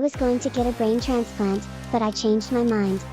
was going to get a brain transplant, but I changed my mind.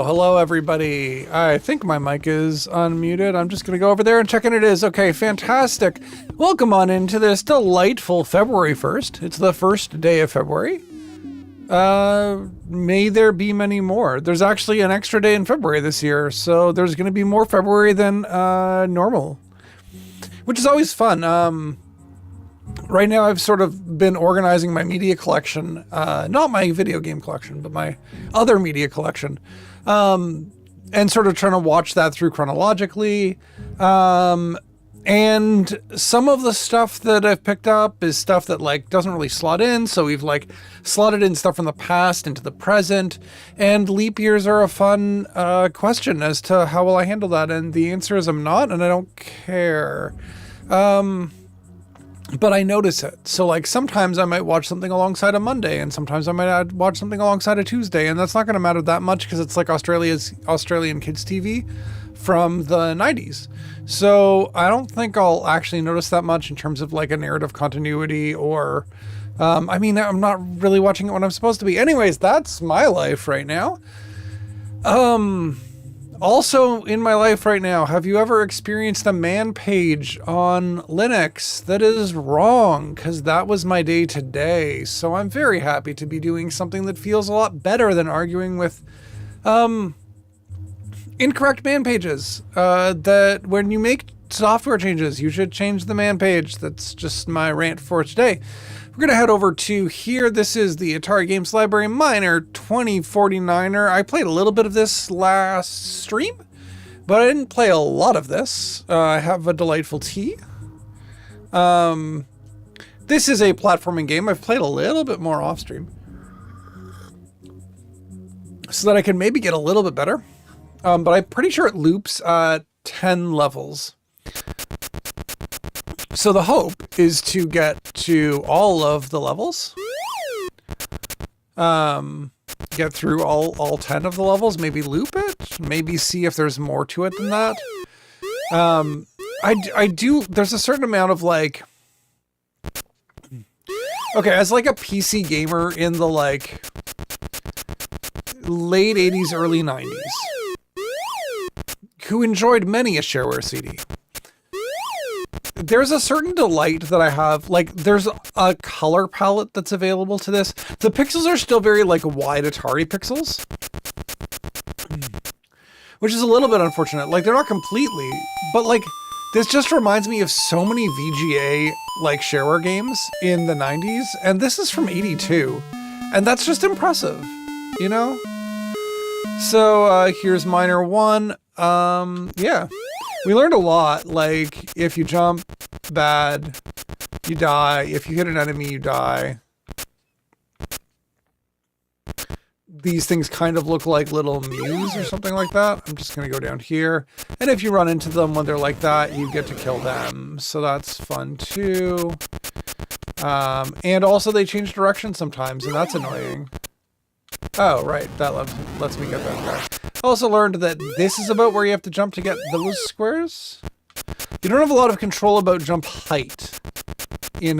Hello, everybody. I think my mic is unmuted. I'm just going to go over there and check, and it is. Okay, fantastic. Welcome on into this delightful February 1st. It's the first day of February. May there be many more. There's actually an extra day in February this year, so there's going to be more February than normal, which is always fun. Right now I've sort of been organizing my media collection, not my video game collection, but my other media collection, and sort of trying to watch that through chronologically. And some of the stuff that I've picked up is stuff that like doesn't really slot in. So we've like slotted in stuff from the past into the present, and leap years are a fun question as to how will I handle that. And the answer is I'm not, and I don't care. But I notice it. So like sometimes I might watch something alongside a Monday, and sometimes I might watch something alongside a Tuesday, and that's not going to matter that much because it's like Australian kids TV from the 90s. So I don't think I'll actually notice that much in terms of like a narrative continuity or, I mean, I'm not really watching it when I'm supposed to be. Anyways, that's my life right now. Also in my life right now, have you ever experienced a man page on Linux? That is wrong, because that was my day today. So I'm very happy to be doing something that feels a lot better than arguing with incorrect man pages. That when you make software changes, you should change the man page. That's just my rant for today. We're going to head over to here. This is the Atari Games Library Miner 2049er. I played a little bit of this last stream, but I didn't play a lot of this. I have a delightful tea. This is a platforming game. I've played a little bit more off stream so that I can maybe get a little bit better. But I'm pretty sure it loops 10 levels. So the hope is to get to all of the levels, get through all 10 of the levels, maybe loop it, maybe see if there's more to it than that. I do, there's a certain amount of like, okay, as like a PC gamer in the like late 80s, early 90s, who enjoyed many a shareware CD, there's a certain delight that I have. Like, there's a color palette that's available to this. The pixels are still very, like, wide Atari pixels, which is a little bit unfortunate. Like, they're not completely, but, like, this just reminds me of so many VGA, like, shareware games in the 90s, and this is from 82, and that's just impressive, you know? So, here's Miner 1. Yeah. We learned a lot, like, if you jump bad, you die. If you hit an enemy, you die. These things kind of look like little mews or something like that. I'm just going to go down here. And if you run into them when they're like that, you get to kill them. So that's fun, too. And also they change direction sometimes, and that's annoying. Oh, right. That lets me get that guy. Also learned that this is about where you have to jump to get those squares. You don't have a lot of control about jump height in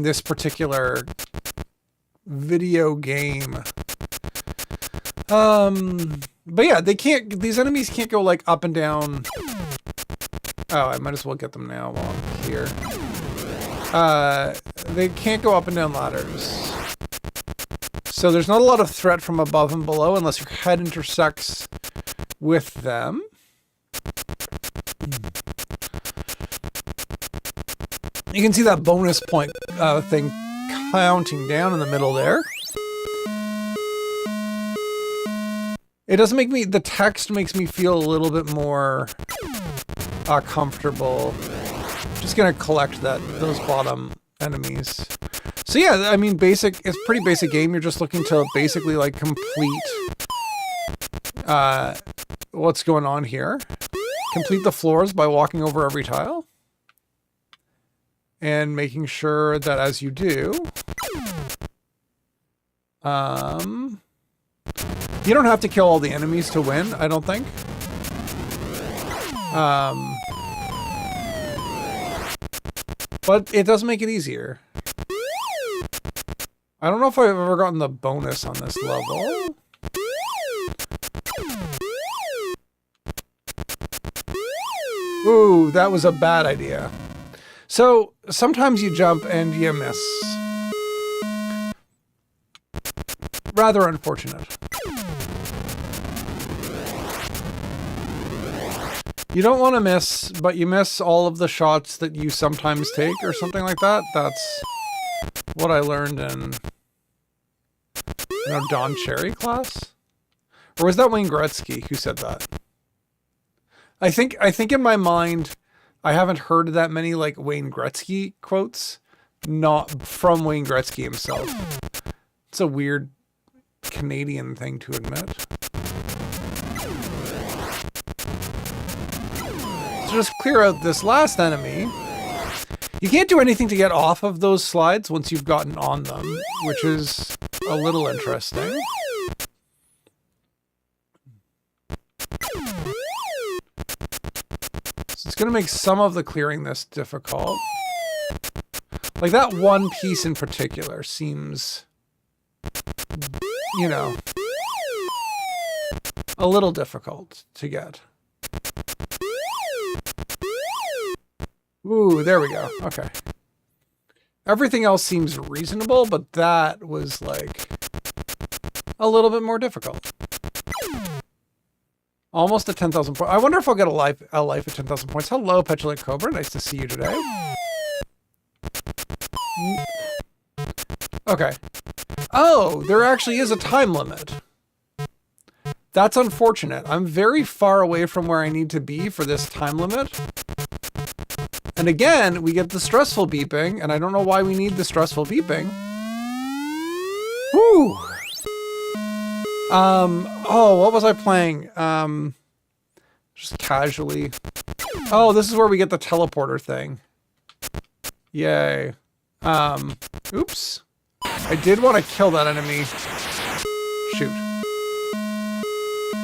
this particular video game. But yeah, these enemies can't go like up and down. Oh, I might as well get them now while I'm here. They can't go up and down ladders. So there's not a lot of threat from above and below unless your head intersects with them. You can see that bonus point thing counting down in the middle there. It doesn't make me, the text makes me feel a little bit more comfortable. Just gonna collect those bottom enemies. So yeah, I mean, it's a pretty basic game. You're just looking to basically like complete what's going on here. Complete the floors by walking over every tile. And making sure that as you do, you don't have to kill all the enemies to win, I don't think. But it does make it easier. I don't know if I've ever gotten the bonus on this level. Ooh, that was a bad idea. So, sometimes you jump and you miss. Rather unfortunate. You don't want to miss, but you miss all of the shots that you sometimes take or something like that. That's what I learned in, Don Cherry class? Or was that Wayne Gretzky who said that? I think in my mind, I haven't heard that many like Wayne Gretzky quotes, not from Wayne Gretzky himself. It's a weird Canadian thing to admit. So just clear out this last enemy. You can't do anything to get off of those slides once you've gotten on them, which is a little interesting. So it's going to make some of the clearing this difficult. Like that one piece in particular seems, a little difficult to get. Ooh, there we go. Okay. Everything else seems reasonable, but that was like a little bit more difficult. Almost at 10,000 points. I wonder if I'll get a life at 10,000 points. Hello, Petulant Cobra. Nice to see you today. Okay. Oh, there actually is a time limit. That's unfortunate. I'm very far away from where I need to be for this time limit. And again, we get the stressful beeping, and I don't know why we need the stressful beeping. Whew. Oh, what was I playing? Just casually. Oh, this is where we get the teleporter thing. Yay. Oops. I did want to kill that enemy. Shoot.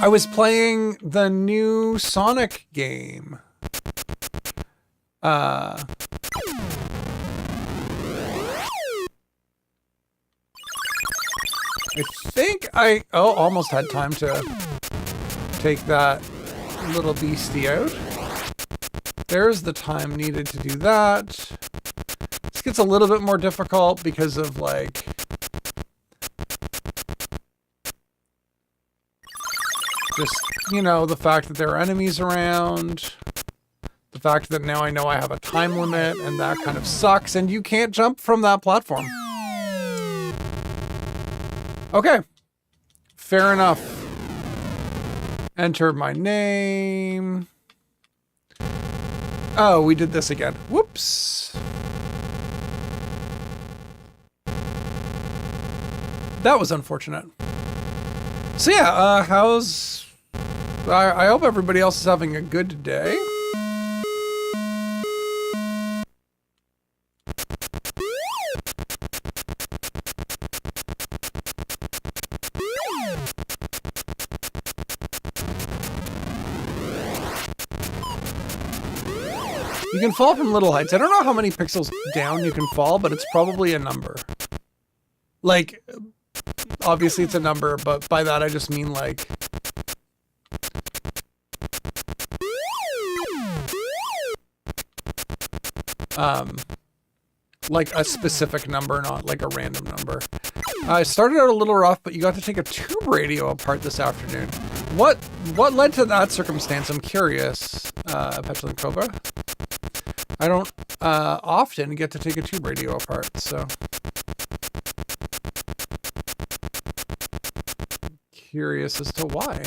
I was playing the new Sonic game. I think I almost had time to take that little beastie out. There's the time needed to do that. This gets a little bit more difficult because of, like, just, you know, the fact that there are enemies around. The fact that now I know I have a time limit, and that kind of sucks, and you can't jump from that platform. Okay. Fair enough. Enter my name. Oh, we did this again. Whoops. That was unfortunate. So yeah, I hope everybody else is having a good day. You can fall from little heights. I don't know how many pixels down you can fall, but it's probably a number. Like, obviously it's a number, but by that I just mean like... like a specific number, not like a random number. I started out a little rough, but you got to take a tube radio apart this afternoon. What led to that circumstance? I'm curious, Petulant Cobra. I don't often get to take a tube radio apart, so... Curious as to why.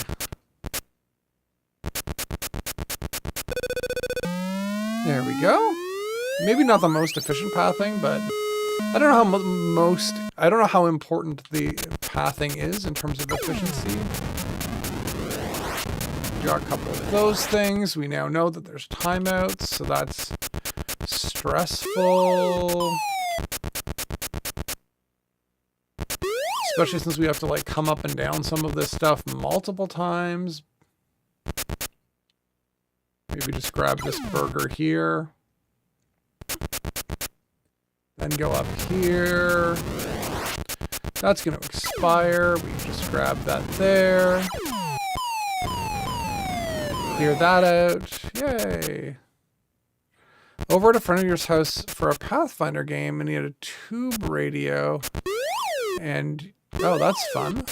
There we go. Maybe not the most efficient pathing, but I don't know I don't know how important the pathing is in terms of efficiency. Got a couple of those things. We now know that there's timeouts, so that's stressful. Especially since we have to like come up and down some of this stuff multiple times. Maybe just grab this burger here. Then go up here. That's going to expire. We just grab that there. Clear that out. Yay. Over at a friend of yours house for a Pathfinder game, and he had a tube radio. And, oh, that's fun.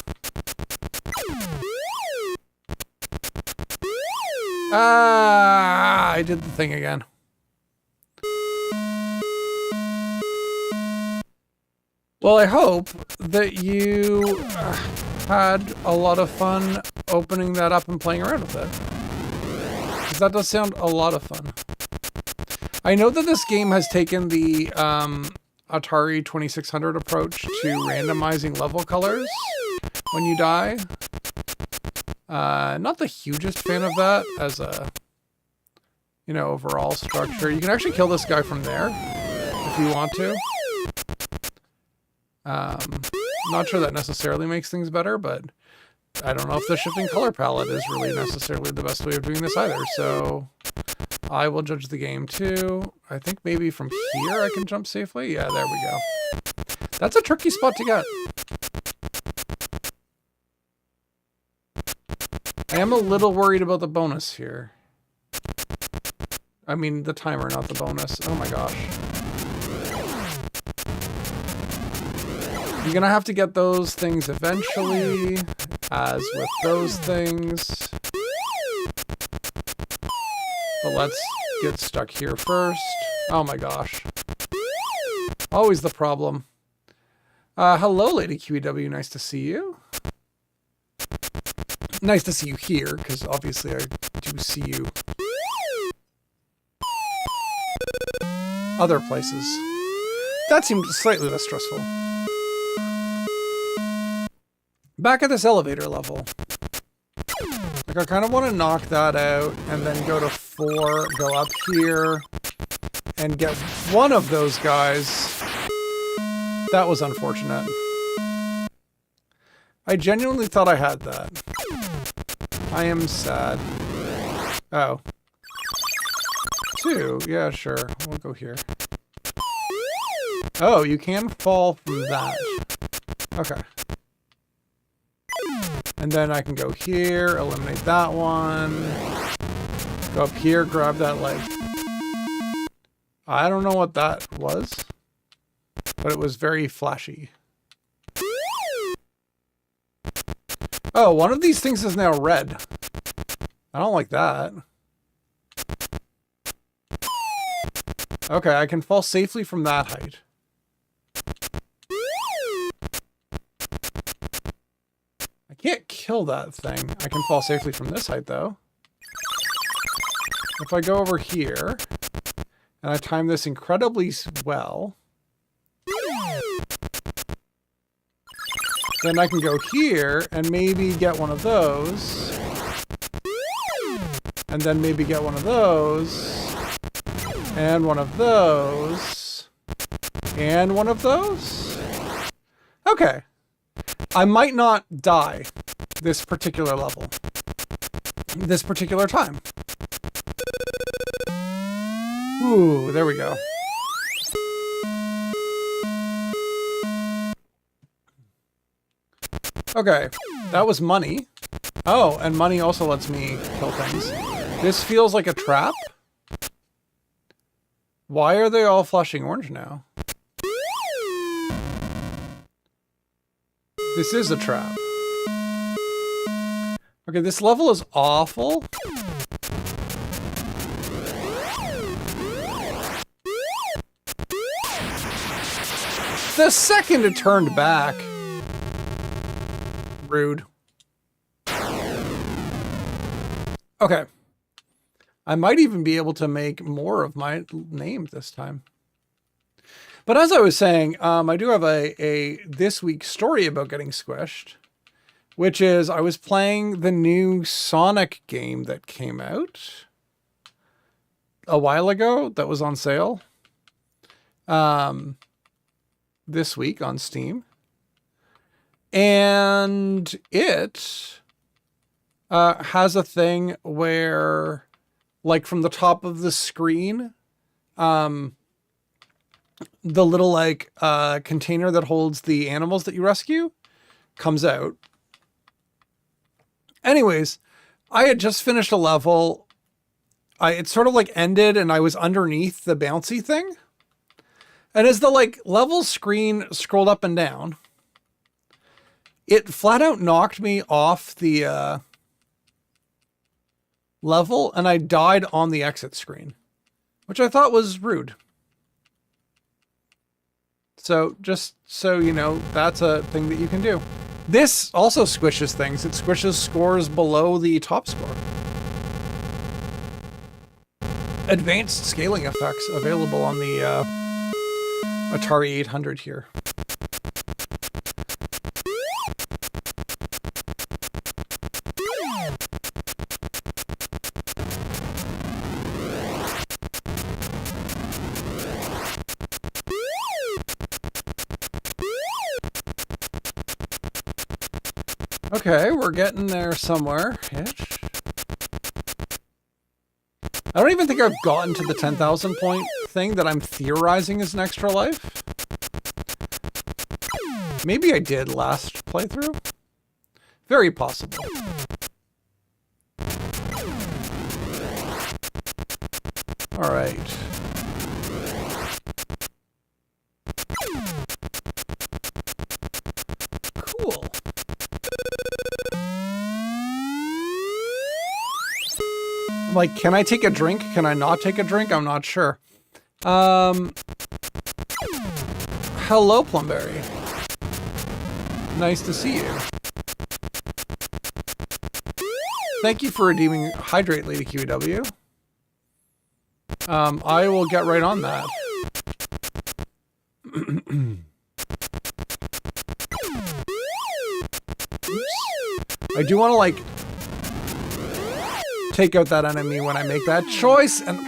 Ah, I did the thing again. Well, I hope that you had a lot of fun opening that up and playing around with it. Because that does sound a lot of fun. I know that this game has taken the Atari 2600 approach to randomizing level colors when you die. Not the hugest fan of that as a, you know, overall structure. You can actually kill this guy from there if you want to. Not sure that necessarily makes things better, but I don't know if the shifting color palette is really necessarily the best way of doing this either, so I will judge the game too. I think maybe from here I can jump safely. Yeah, there we go. That's a tricky spot to get. I am a little worried about the bonus here. I mean, the timer, not the bonus. Oh my gosh. You're gonna have to get those things eventually, as with those things. But let's get stuck here first. Oh my gosh. Always the problem. Hello, Lady QEW. Nice to see you. Nice to see you here, because obviously I do see you other places. That seemed slightly less stressful. Back at this elevator level. Like, I kind of want to knock that out and then go to 4, go up here, and get one of those guys. That was unfortunate. I genuinely thought I had that. I am sad. Oh. 2, yeah, sure. We'll go here. Oh, you can fall from that. Okay. And then I can go here, eliminate that one. Go up here, grab that, like, I don't know what that was, but it was very flashy. Oh, one of these things is now red. I don't like that. Okay, I can fall safely from that height. I can't kill that thing. I can fall safely from this height, though. If I go over here, and I time this incredibly well, then I can go here and maybe get one of those. And then maybe get one of those. And one of those. And one of those. Okay. I might not die this particular level. This particular time. Ooh, there we go. Okay, that was money. Oh, and money also lets me kill things. This feels like a trap. Why are they all flashing orange now? This is a trap. Okay, this level is awful. The second it turned back. Rude. Okay. I might even be able to make more of my name this time. But as I was saying, I do have a this week story about getting squished, which is I was playing the new Sonic game that came out a while ago that was on sale this week on Steam. And it has a thing where, like, from the top of the screen, the little, like, container that holds the animals that you rescue comes out. Anyways, I had just finished a level. It sort of, like, ended, and I was underneath the bouncy thing. And as the, like, level screen scrolled up and down, it flat out knocked me off the level, and I died on the exit screen, which I thought was rude. So just so you know, that's a thing that you can do. This also squishes things. It squishes scores below the top score. Advanced scaling effects available on the Atari 800 here. Okay, we're getting there somewhere-ish. I don't even think I've gotten to the 10,000 point thing that I'm theorizing is an extra life. Maybe I did last playthrough. Very possible. All right. Cool. Like, can I take a drink? Can I not take a drink? I'm not sure. Hello, Plumberry. Nice to see you. Thank you for redeeming Hydrate, Lady QEW. I will get right on that. I do want to, like, take out that enemy when I make that choice, and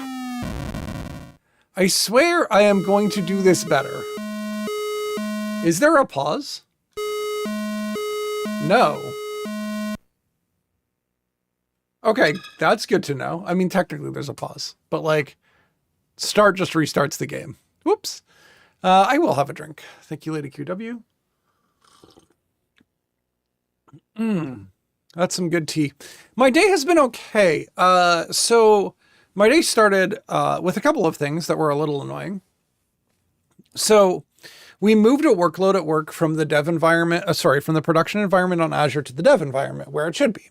I swear I am going to do this better. Is there a pause? No. Okay, that's good to know. I mean, technically there's a pause, but, like, start just restarts the game. Whoops. I will have a drink. Thank you, Lady QW. That's some good tea. My day has been okay. So My day started with a couple of things that were a little annoying. So we moved a workload at work from the dev environment, from the production environment on Azure to the dev environment where it should be.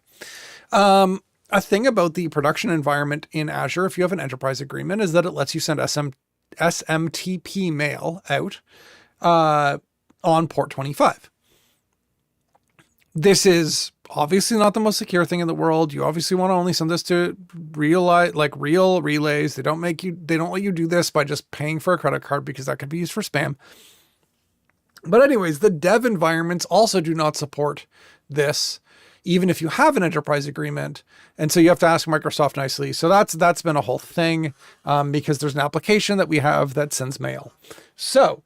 A thing about the production environment in Azure, if you have an enterprise agreement, is that it lets you send SMTP mail out on port 25. This is obviously not the most secure thing in the world. You obviously want to only send this to real relays. They don't let you do this by just paying for a credit card because that could be used for spam. But anyways, the dev environments also do not support this, even if you have an enterprise agreement. And so you have to ask Microsoft nicely. So that's been a whole thing because there's an application that we have that sends mail. So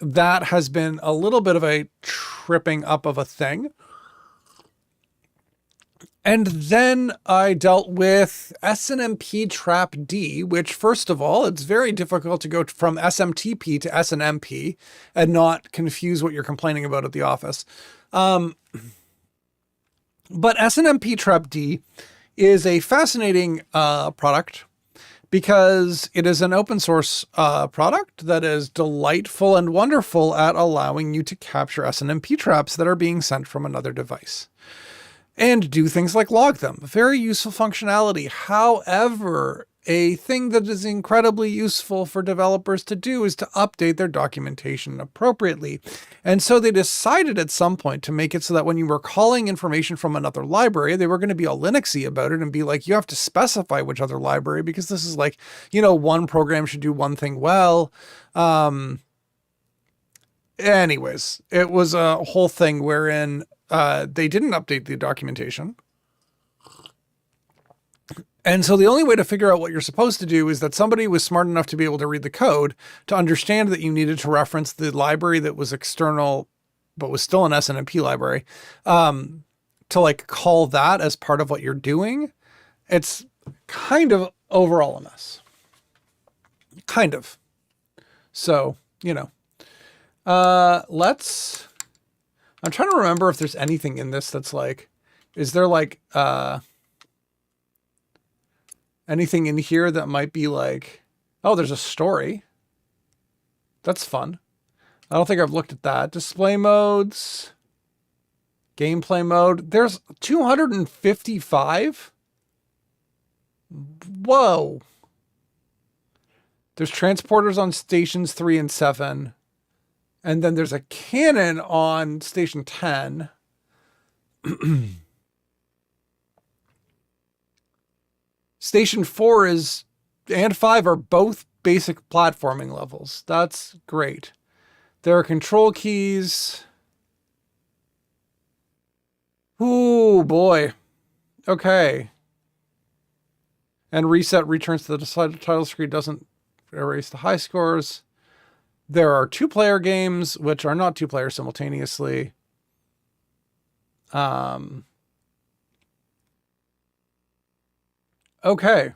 that has been a little bit of a tripping up of a thing. And then I dealt with SNMP trap D, which first of all, it's very difficult to go from SMTP to SNMP and not confuse what you're complaining about at the office. But SNMP trap D is a fascinating product because it is an open source product that is delightful and wonderful at allowing you to capture SNMP traps that are being sent from another device and do things like log them. Very useful functionality. However, a thing that is incredibly useful for developers to do is to update their documentation appropriately. And so they decided at some point to make it so that when you were calling information from another library, they were going to be all Linuxy about it and be like, you have to specify which other library, because this is like, one program should do one thing well. Anyways, it was a whole thing wherein they didn't update the documentation. And so the only way to figure out what you're supposed to do is that somebody was smart enough to be able to read the code to understand that you needed to reference the library that was external, but was still an SNMP library, to like call that as part of what you're doing. It's kind of overall a mess. Kind of. So, I'm trying to remember if there's anything in this that's like, is there like, anything in here that might be like, oh, there's a story. That's fun. I don't think I've looked at that. Display modes, gameplay mode. There's 255. Whoa. There's transporters on stations 3 and 7. And then there's a cannon on station 10. Station 4 and 5 are both basic platforming levels. That's great. There are control keys. Ooh, boy. Okay. And reset returns to the title screen, doesn't erase the high scores. There are 2-player games, which are not 2 players simultaneously. Okay.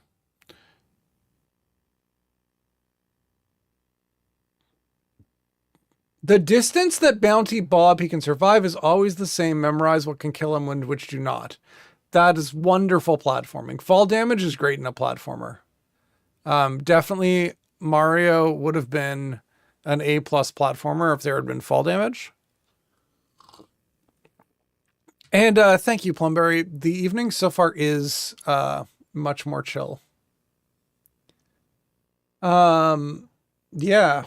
The distance that Bounty Bob he can survive is always the same. Memorize what can kill him and which do not. That is wonderful platforming. Fall damage is great in a platformer. Definitely Mario would have been an A+ platformer if there had been fall damage. And thank you, Plumberry. The evening so far is much more chill. Yeah.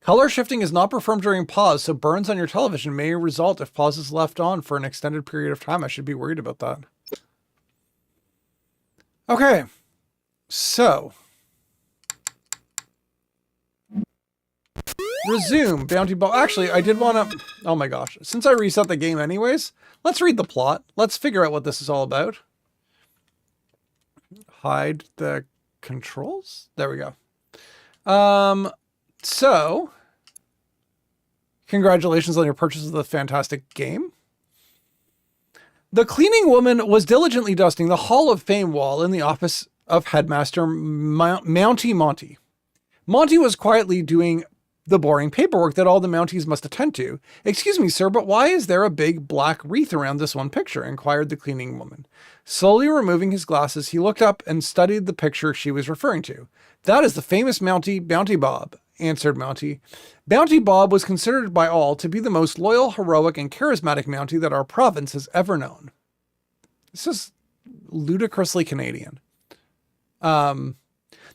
Color shifting is not performed during pause, so burns on your television may result if pause is left on for an extended period of time. I should be worried about that. Okay. So. Resume Bounty Ball. Actually, I did want to... Oh my gosh. Since I reset the game anyways, let's read the plot. Let's figure out what this is all about. Hide the controls? There we go. So, congratulations on your purchase of the fantastic game. The cleaning woman was diligently dusting the Hall of Fame wall in the office of Headmaster Mounty Monty. Monty was quietly doing the boring paperwork that all the Mounties must attend to. "Excuse me, sir, but why is there a big black wreath around this one picture?" inquired the cleaning woman. Slowly removing his glasses, he looked up and studied the picture she was referring to. "That is the famous Mountie, Bounty Bob," answered Mountie. Bounty Bob was considered by all to be the most loyal, heroic, and charismatic Mountie that our province has ever known. This is ludicrously Canadian.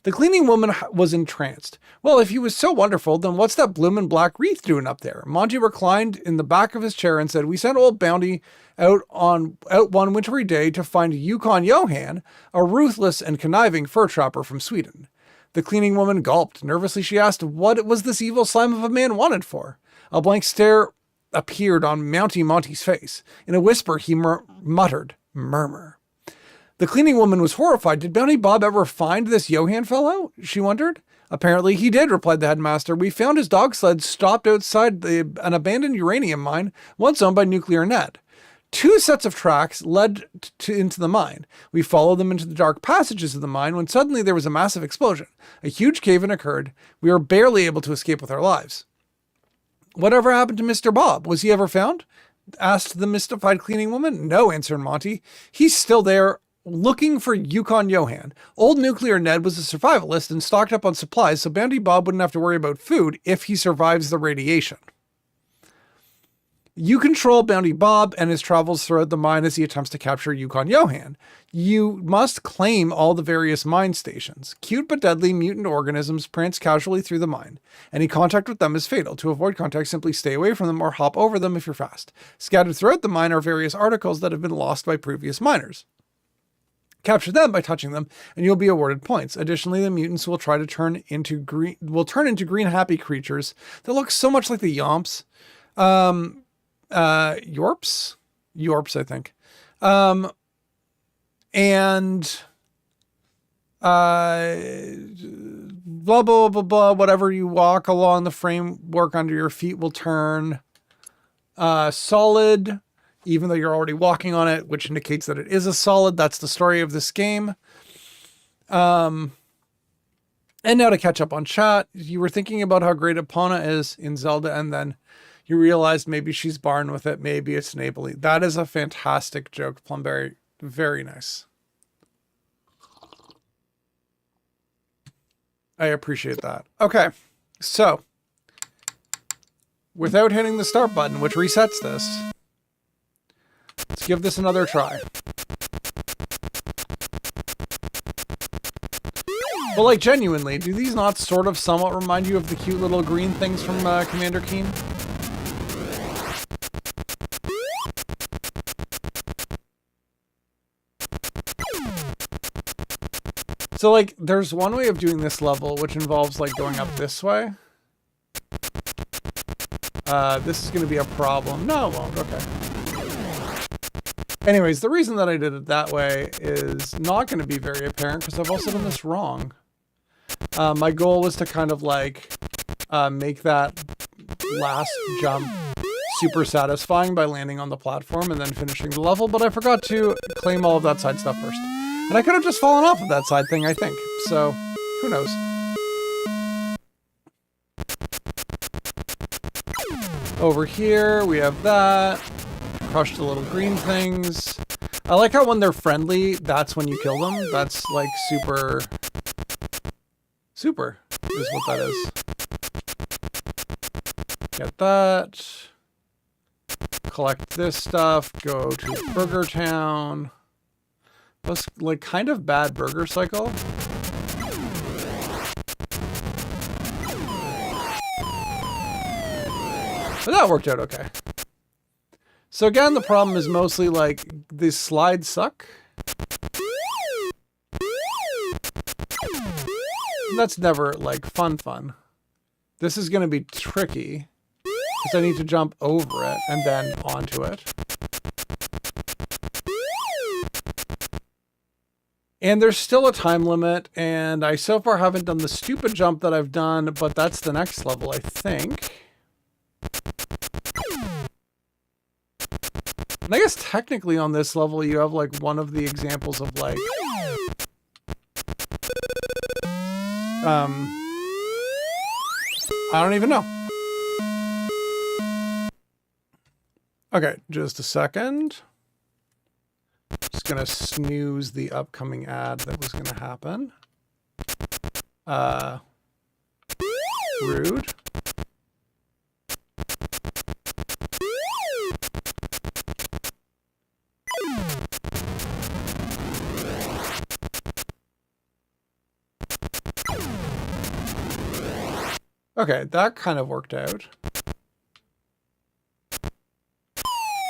The cleaning woman was entranced. "Well, if he was so wonderful, then what's that bloomin' black wreath doing up there?" Monty reclined in the back of his chair and said, "We sent old Bounty out one wintry day to find Yukon Johan, a ruthless and conniving fur trapper from Sweden." The cleaning woman gulped. Nervously, she asked what was this evil slime of a man wanted for. A blank stare appeared on Mountie Monty's face. In a whisper, he murmur. The cleaning woman was horrified. "Did Bounty Bob ever find this Johan fellow?" she wondered. "Apparently he did," replied the headmaster. "We found his dog sled stopped outside an abandoned uranium mine, once owned by Nuclear Net. 2 sets of tracks led into the mine. We followed them into the dark passages of the mine when suddenly there was a massive explosion. A huge cave-in occurred. We were barely able to escape with our lives." "Whatever happened to Mr. Bob? Was he ever found?" asked the mystified cleaning woman. "No," answered Monty. "He's still there, looking for Yukon Johan. Old Nuclear Ned was a survivalist and stocked up on supplies, so Bounty Bob wouldn't have to worry about food if he survives the radiation. You control Bounty Bob and his travels throughout the mine as he attempts to capture Yukon Johan. You must claim all the various mine stations. Cute but deadly mutant organisms prance casually through the mine. Any contact with them is fatal. To avoid contact, simply stay away from them or hop over them if you're fast. Scattered throughout the mine are various articles that have been lost by previous miners. Capture them by touching them, and you'll be awarded points. Additionally, the mutants will turn into green happy creatures that look so much like the Yomps. Yorps, I think. Blah, blah, blah, blah, whatever you walk along the framework under your feet will turn, solid, even though you're already walking on it, which indicates that it is a solid. That's the story of this game. And now to catch up on chat, you were thinking about how great Epona is in Zelda, and then you realized maybe she's Barn with it. Maybe it's Neighborly. That is a fantastic joke, Plumberry. Very nice. I appreciate that. Okay, so without hitting the start button, which resets this, let's give this another try. But like, genuinely, do these not sort of somewhat remind you of the cute little green things from Commander Keen? So like, there's one way of doing this level, which involves like going up this way. This is going to be a problem. No, it won't. Okay. Anyways, the reason that I did it that way is not going to be very apparent because I've also done this wrong. My goal was to kind of like make that last jump super satisfying by landing on the platform and then finishing the level, but I forgot to claim all of that side stuff first. And I could have just fallen off of that side thing, I think. So, who knows? Over here, we have that. Crush the little green things. I like how when they're friendly, that's when you kill them. That's like super... Super is what that is. Get that. Collect this stuff. Go to Burger Town. That's like kind of bad burger cycle. But that worked out okay. So again, the problem is mostly like these slides suck. That's never like fun. This is going to be tricky because I need to jump over it and then onto it. And there's still a time limit, and I so far haven't done the stupid jump that I've done, but that's the next level, I think. And I guess technically on this level, you have like one of the examples of like... I don't even know. Okay, just a second. Just gonna snooze the upcoming ad that was gonna happen. Rude. Okay, that kind of worked out.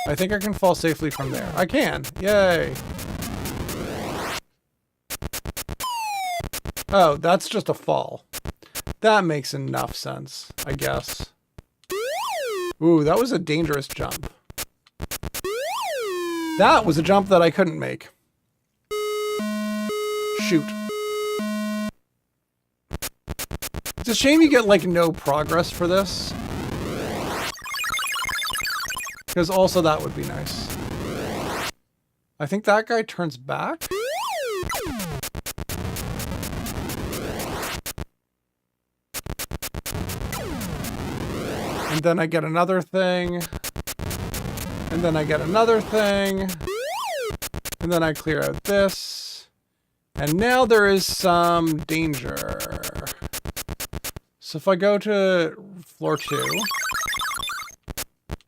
I think I can fall safely from there. I can! Yay! Oh, that's just a fall. That makes enough sense, I guess. Ooh, that was a dangerous jump. That was a jump that I couldn't make. Shoot. It's a shame you get, like, no progress for this. Because also that would be nice. I think that guy turns back. And then I get another thing. And then I get another thing. And then I clear out this. And now there is some danger. So if I go to floor 2,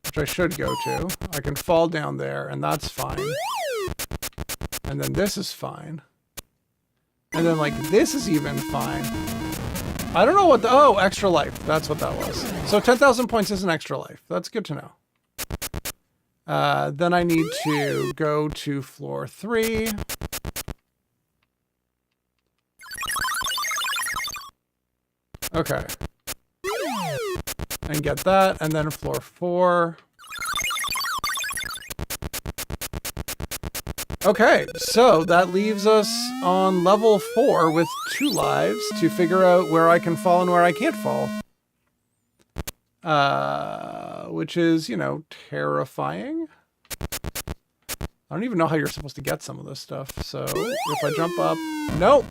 which I should go to, I can fall down there, and that's fine. And then this is fine. And then, like, this is even fine. I don't know what the... Oh, extra life. That's what that was. So 10,000 points is an extra life. That's good to know. Then I need to go to floor 3. Okay. And get that, and then floor 4. Okay, so that leaves us on level 4 with 2 lives to figure out where I can fall and where I can't fall. Which is, you know, terrifying. I don't even know how you're supposed to get some of this stuff. So if I jump up... Nope!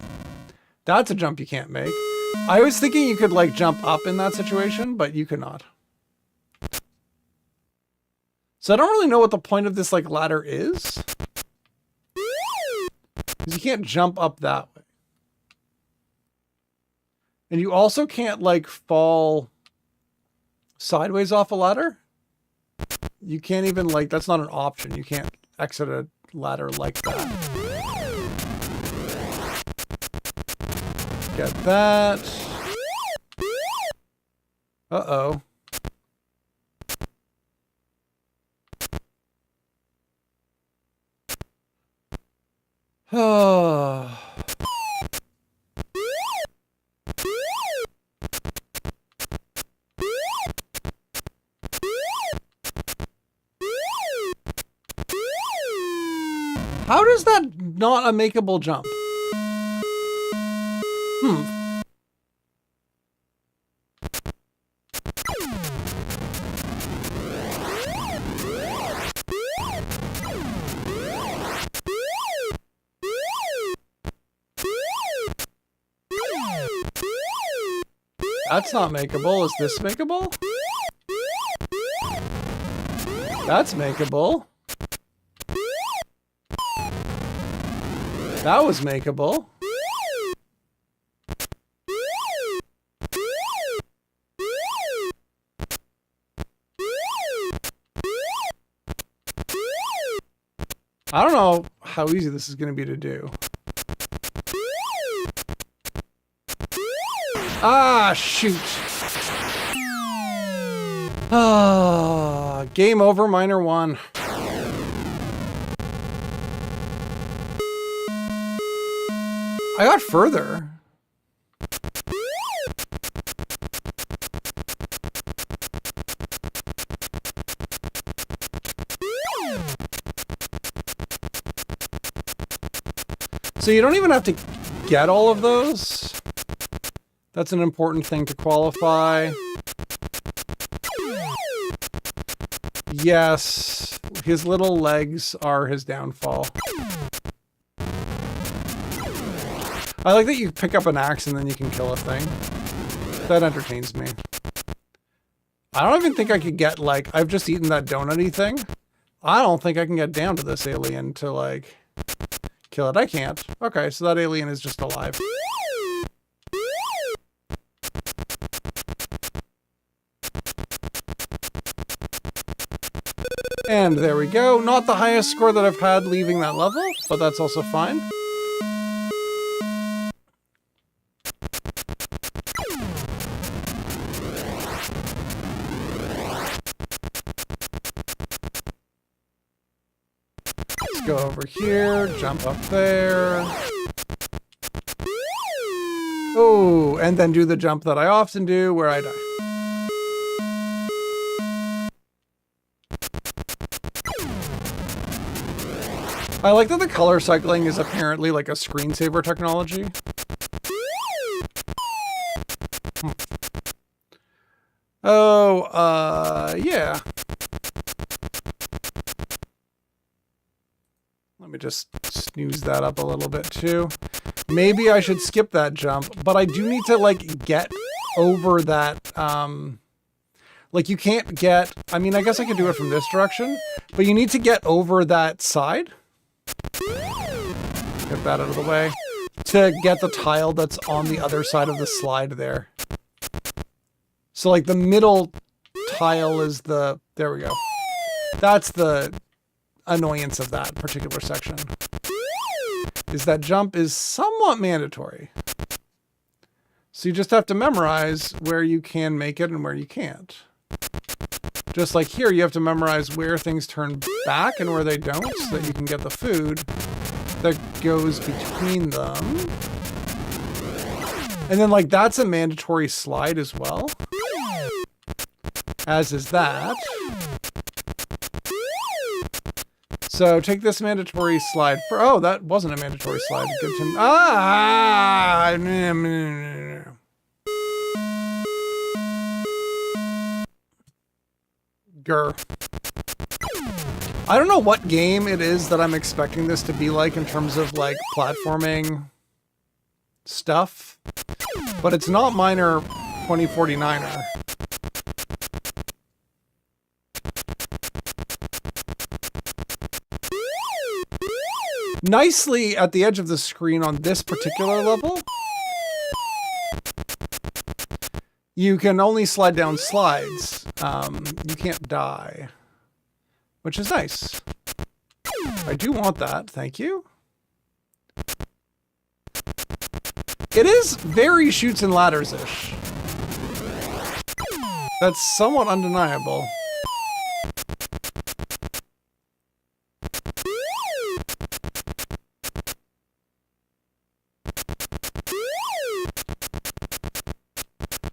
That's a jump you can't make. I was thinking you could, like, jump up in that situation, but you could not. So I don't really know what the point of this, like, ladder is. Because you can't jump up that way. And you also can't, like, fall sideways off a ladder. You can't even, like, that's not an option. You can't exit a ladder like that. Get that. Uh-oh. Oh. How does that not a makeable jump? That's not makeable. Is this makeable? That's makeable. That was makeable. I don't know how easy this is going to be to do. Ah, shoot. Ah, game over, Miner 1. I got further. So you don't even have to get all of those. That's an important thing to qualify. Yes, his little legs are his downfall. I like that you pick up an axe and then you can kill a thing. That entertains me. I don't even think I could get, like, I've just eaten that donut-y thing. I don't think I can get down to this alien to, like, kill it. I can't. Okay, so that alien is just alive. And there we go. Not the highest score that I've had leaving that level, but that's also fine. Let's go over here, jump up there. Oh, and then do the jump that I often do where I die. I like that the color cycling is apparently like a screensaver technology. Oh, yeah. Let me just snooze that up a little bit too. Maybe I should skip that jump, but I do need to like get over that, like you can't get, I mean, I guess I could do it from this direction, but you need to get over that side. Get that out of the way. To get the tile that's on the other side of the slide there. So like the middle tile is the, there we go. That's the annoyance of that particular section. Is that jump is somewhat mandatory. So you just have to memorize where you can make it and where you can't. Just like here, you have to memorize where things turn back and where they don't, so that you can get the food that goes between them. And then, like, that's a mandatory slide as well. As is that. So take this mandatory slide for, oh, that wasn't a mandatory slide. Good to, Grr. I don't know what game it is that I'm expecting this to be like in terms of like platforming stuff, but it's not Miner 2049er. Nicely at the edge of the screen on this particular level, you can only slide down slides. You can't die, which is nice. I do want that, thank you. It is very Chutes and Ladders-ish. That's somewhat undeniable.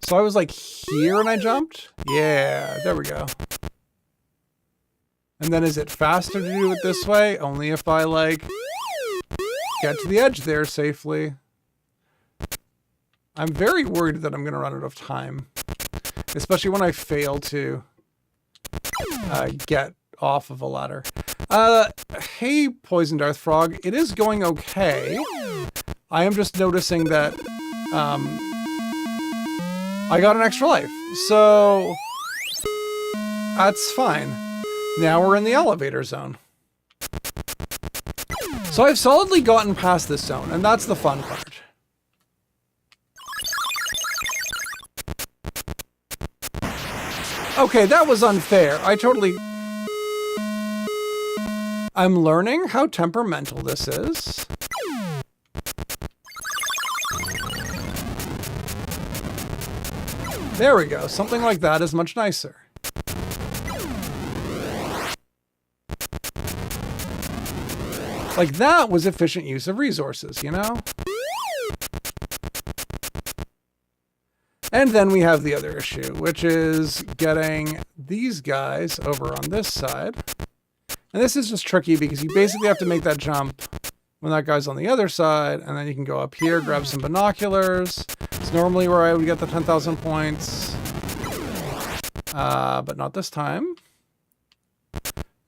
So I was like here and I jumped? Yeah, there we go. And then is it faster to do it this way? Only if I like get to the edge there safely. I'm very worried that I'm going to run out of time. Especially when I fail to get off of a ladder. Hey, Poison Darth Frog. It is going okay. I am just noticing that I got an extra life. So that's fine. Now we're in the elevator zone. So I've solidly gotten past this zone, and that's the fun part. Okay, that was unfair. I'm learning how temperamental this is. There we go. Something like that is much nicer. Like, that was efficient use of resources, you know? And then we have the other issue, which is getting these guys over on this side. And this is just tricky because you basically have to make that jump when that guy's on the other side, and then you can go up here, grab some binoculars. It's normally where I would get the 10,000 points. But not this time.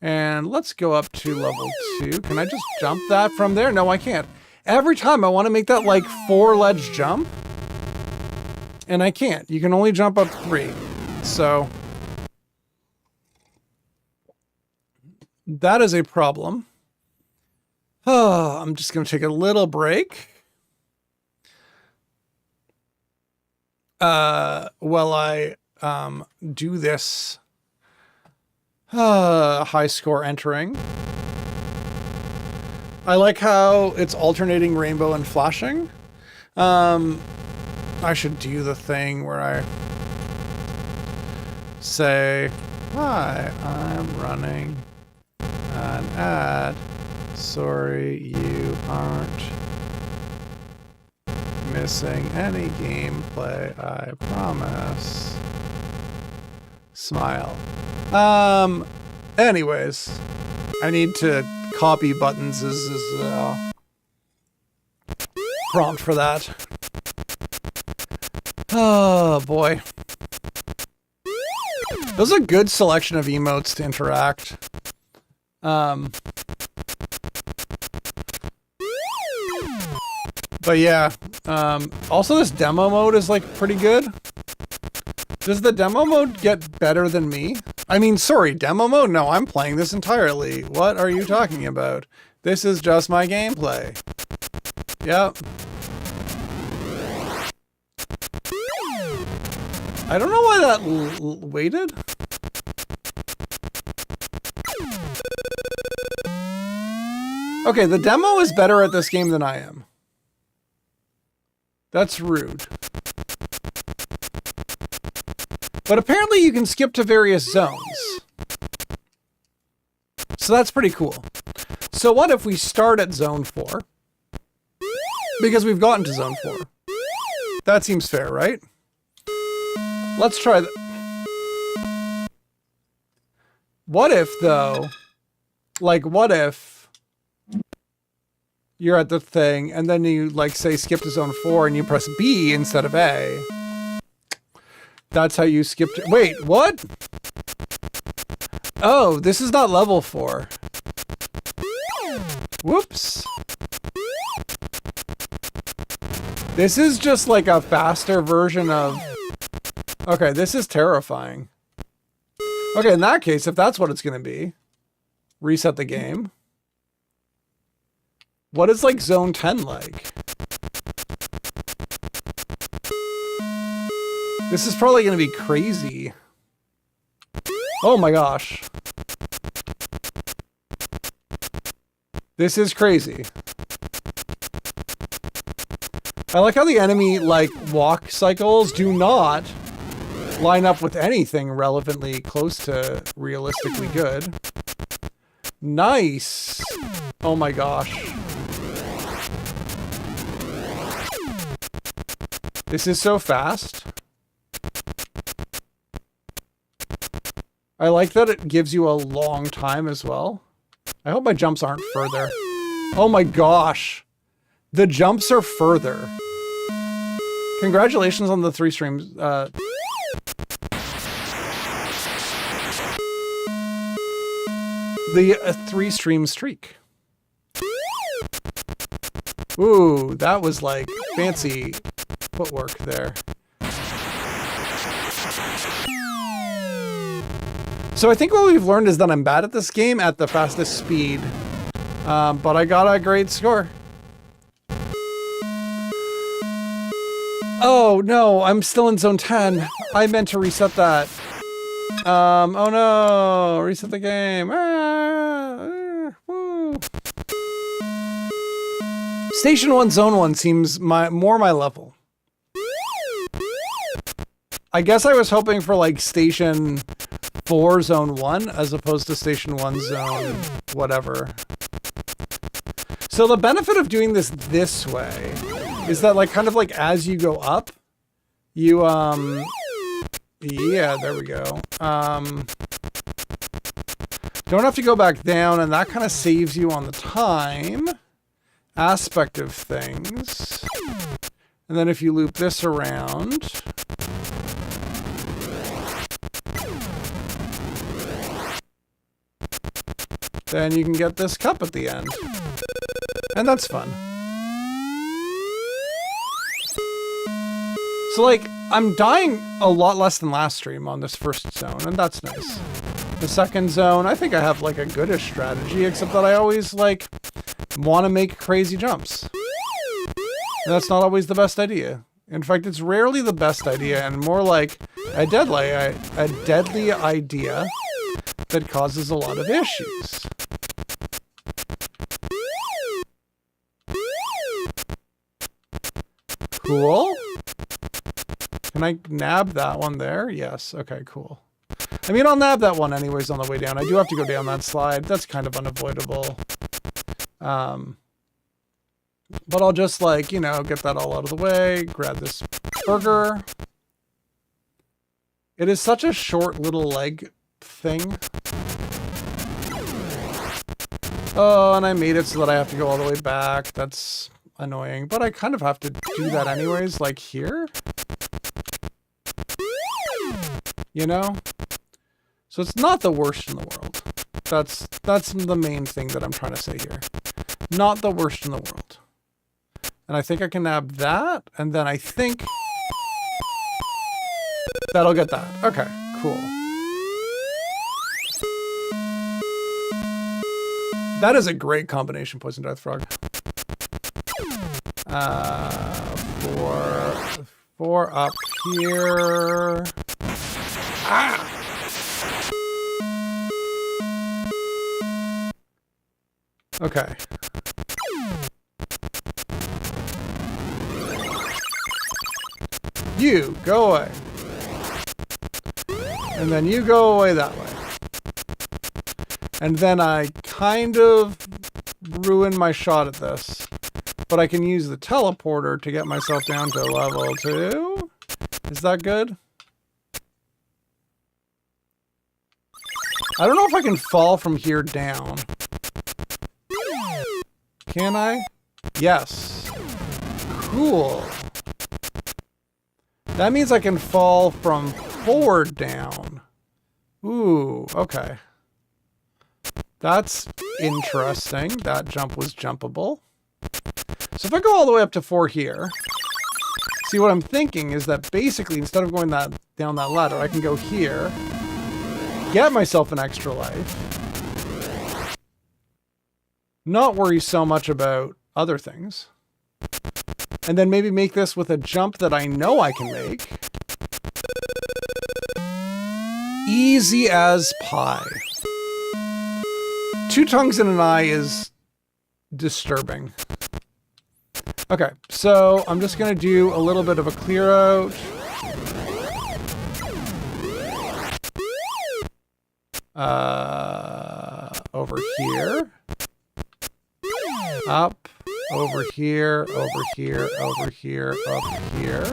And let's go up to level 2. Can I just jump that from there? No, I can't. Every time I want to make that like 4-ledge jump, and I can't. You can only jump up 3. So that is a problem. Oh, I'm just going to take a little break. While I do this high score entering. I like how it's alternating rainbow and flashing. I should do the thing where I say, hi, I'm running an ad. Sorry, you aren't missing any gameplay, I promise. Smile. Anyways, I need to copy buttons as prompt for that. Oh boy. That was a good selection of emotes to interact. But yeah, also this demo mode is like pretty good. Does the demo mode get better than me? I mean, sorry, demo mode? No, I'm playing this entirely. What are you talking about? This is just my gameplay. Yep. I don't know why that waited. Okay, the demo is better at this game than I am. That's rude. But apparently you can skip to various zones. So that's pretty cool. So what if we start at zone 4? Because we've gotten to zone 4. That seems fair, right? Let's try that. What if, though, like, what if you're at the thing and then you, like, say skip to zone 4 and you press B instead of A? That's how you skipped it. Wait, what? Oh, this is not level 4. Whoops. This is just like a faster version of... Okay, this is terrifying. Okay, in that case, if that's what it's going to be, reset the game. What is like zone 10 like? This is probably going to be crazy. Oh my gosh. This is crazy. I like how the enemy, like, walk cycles do not line up with anything relevantly close to realistically good. Nice. Oh my gosh. This is so fast. I like that it gives you a long time as well. I hope my jumps aren't further. Oh my gosh. The jumps are further. Congratulations on the 3 streams. The 3 stream streak. Ooh, that was like fancy footwork there. So I think what we've learned is that I'm bad at this game at the fastest speed. But I got a great score. Oh no, I'm still in zone 10. I meant to reset that. Oh no, reset the game. Woo. Station 1, zone 1 seems more my level. I guess I was hoping for like station 4, zone 1, as opposed to station 1, zone whatever. So the benefit of doing this way is that, like, kind of like as you go up, you, yeah, there we go. Don't have to go back down, and that kind of saves you on the time aspect of things. And then if you loop this around... then you can get this cup at the end. And that's fun. So So, like, I'm dying a lot less than last stream on this first zone, and that's nice. The second zone, I think I have, like, a goodish strategy, except that I always, like, want to make crazy jumps. And that's not always the best idea. In fact, it's rarely the best idea, and more like a deadly idea that causes a lot of issues. Cool. Can I nab that one there? Yes. Okay, cool. I mean, I'll nab that one anyways on the way down. I do have to go down that slide. That's kind of unavoidable. But I'll just, like, you know, get that all out of the way. Grab this burger. It is such a short little leg thing. Oh, and I made it so that I have to go all the way back. That's annoying. But I kind of have to do that anyways, like here. You know? So it's not the worst in the world. That's the main thing that I'm trying to say here. Not the worst in the world. And I think I can nab that, and then I think that'll get that. Okay, cool. That is a great combination, Poison Death Frog. Four up here. Ah! Okay. You go away. And then you go away that way. And then I kind of ruin my shot at this. But I can use the teleporter to get myself down to level 2. Is that good? I don't know if I can fall from here down. Can I? Yes. Cool. That means I can fall from forward down. Ooh, okay. That's interesting. That jump was jumpable. So if I go all the way up to 4 here, see what I'm thinking is that basically instead of going down that ladder, I can go here, get myself an extra life, not worry so much about other things. And then maybe make this with a jump that I know I can make. Easy as pie. 2 tongues and an eye is disturbing. Okay, so I'm just going to do a little bit of a clear out. Over here. Up. Over here, over here, over here, up here,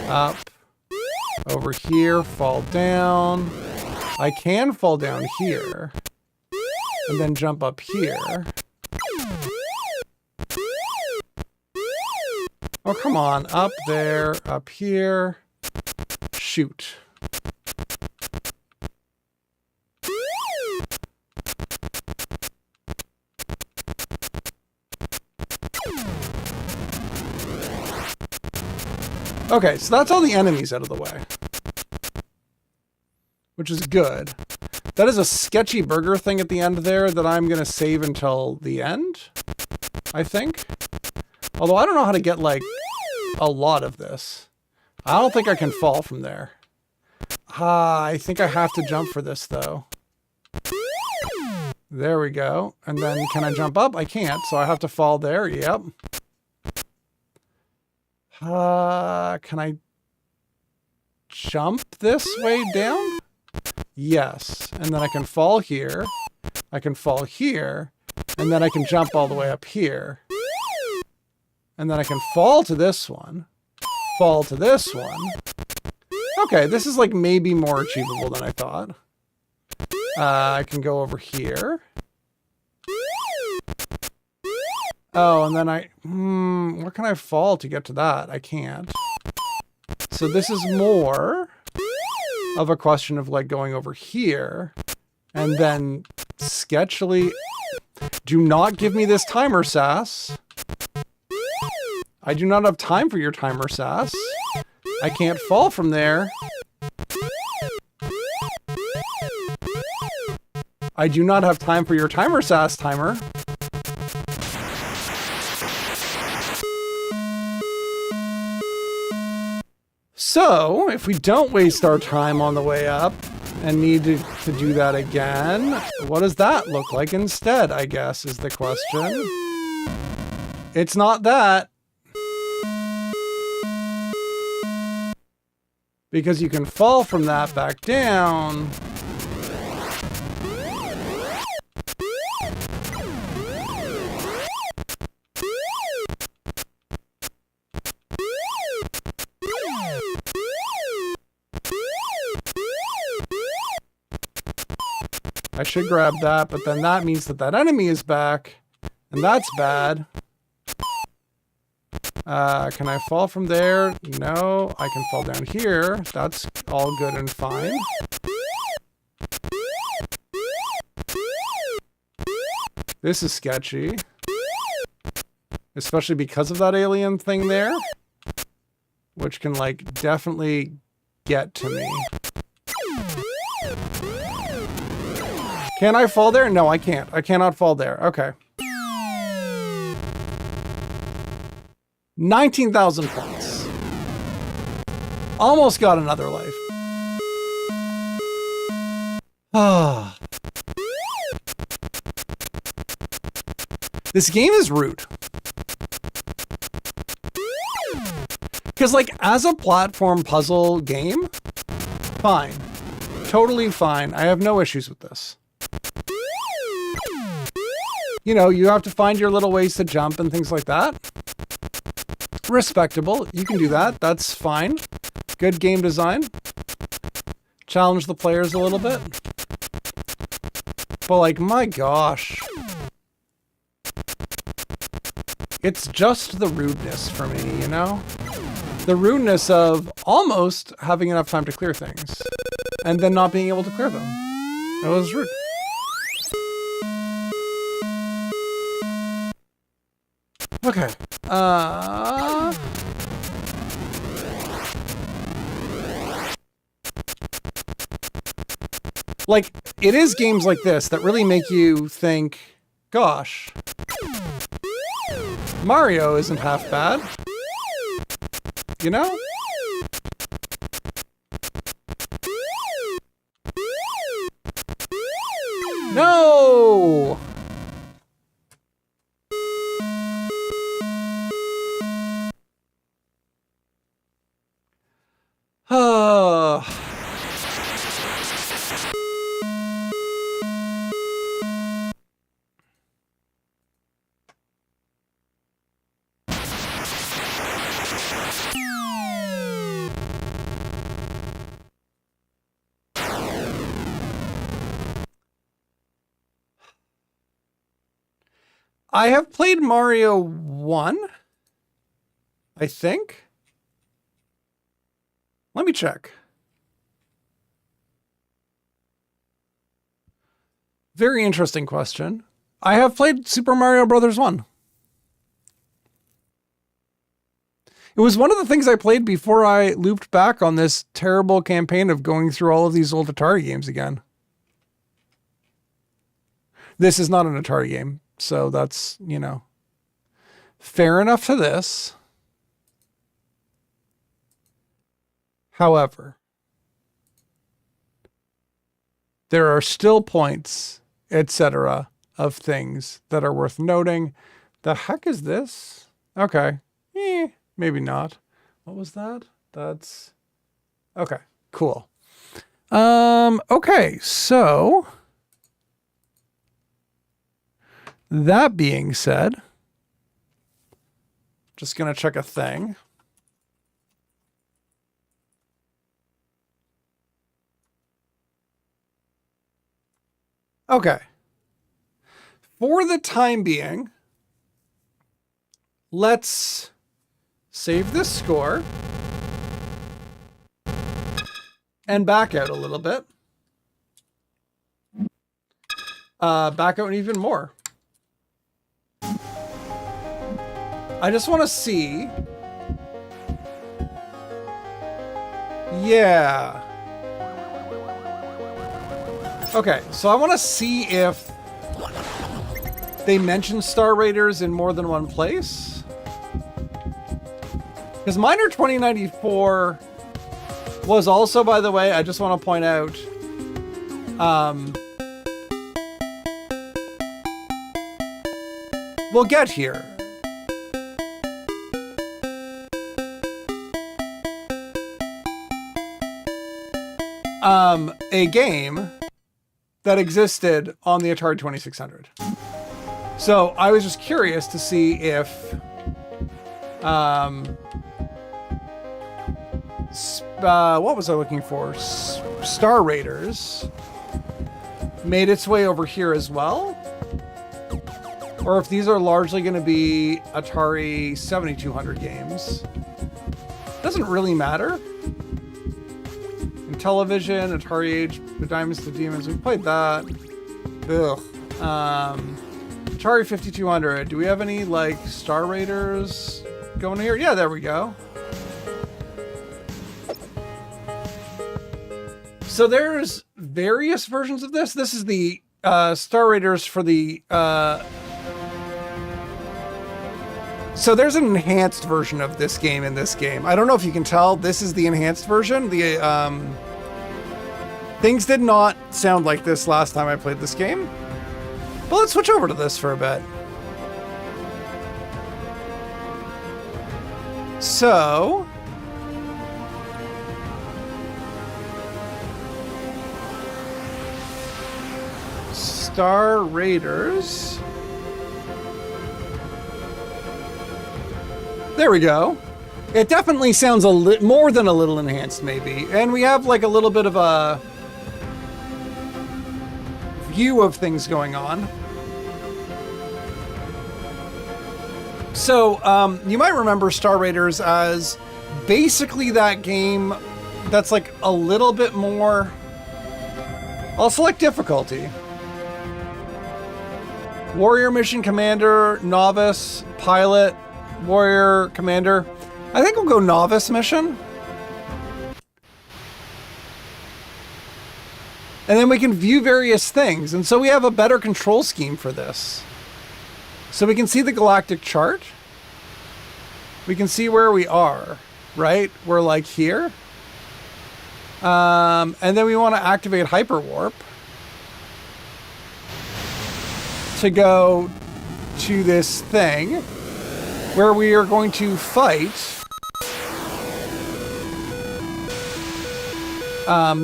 up, over here, fall down. I can fall down here, and then jump up here. Oh, come on, up there, up here, shoot. Okay, so that's all the enemies out of the way. Which is good. That is a sketchy burger thing at the end there that I'm going to save until the end, I think. Although I don't know how to get, like, a lot of this. I don't think I can fall from there. I think I have to jump for this, though. There we go. And then can I jump up? I can't, so I have to fall there. Yep. Can I jump this way down? Yes. And then I can fall here. I can fall here. And then I can jump all the way up here. And then I can fall to this one. Fall to this one. Okay, this is like maybe more achievable than I thought. I can go over here. Oh, and then where can I fall to get to that? I can't. So this is more of a question of like going over here and then sketchily. Do not give me this timer sass. I do not have time for your timer sass. I can't fall from there. I do not have time for your timer, Sass Timer. So, if we don't waste our time on the way up and need to do that again, what does that look like instead, I guess, is the question. It's not that. Because you can fall from that back down. I should grab that, but then that means that that enemy is back, and that's bad. Can I fall from there? No, I can fall down here. That's all good and fine. This is sketchy. Especially because of that alien thing there. Which can, like, definitely get to me. Can I fall there? No, I can't. I cannot fall there. Okay. 19,000 points. Almost got another life. Ah. This game is rude. Because, like, as a platform puzzle game, fine. Totally fine. I have no issues with this. You know, you have to find your little ways to jump and things like that. Respectable. You can do that. That's fine. Good game design. Challenge the players a little bit. But, like, my gosh. It's just the rudeness for me, you know? The rudeness of almost having enough time to clear things. And then not being able to clear them. That was rude. Okay. Like, it is games like this that really make you think, gosh, Mario isn't half bad. You know? No! I have played Mario 1, I think. Let me check. Very interesting question. I have played Super Mario Brothers 1. It was one of the things I played before I looped back on this terrible campaign of going through all of these old Atari games again. This is not an Atari game. So that's, you know, fair enough to this. However, there are still points, etc., of things that are worth noting. The heck is this? Okay. Maybe not. What was that? That's... Okay, cool. Okay, so... That being said, just going to check a thing. Okay. For the time being, let's save this score and back out a little bit. Back out even more. I just want to see Yeah. Okay, so I want to see if they mention Star Raiders in more than one place. Because Miner 2094 was also, by the way, I just want to point out, we'll get here. A game that existed on the Atari 2600. So I was just curious to see if what was I looking for? Star Raiders made its way over here as well, or if these are largely going to be Atari 7200 games. Doesn't really matter. In television, Atari Age, The Diamonds to Demons, we played that. Ugh. Atari 5200. Do we have any like Star Raiders going here? Yeah, there we go. So there's various versions of this. This is the Star Raiders for the... So there's an enhanced version of this game in this game. I don't know if you can tell. This is the enhanced version. The things did not sound like this last time I played this game. But let's switch over to this for a bit. So... Star Raiders. There we go. It definitely sounds more than a little enhanced, maybe. And we have like a little bit of a view of things going on. So, you might remember Star Raiders as basically that game that's like a little bit more... I'll select difficulty. Warrior Mission Commander, Novice, Pilot, Warrior Commander. I think we'll go Novice Mission. And then we can view various things. And so we have a better control scheme for this. So we can see the galactic chart. We can see where we are, right? We're like here. And then we want to activate Hyperwarp to go to this thing where we are going to fight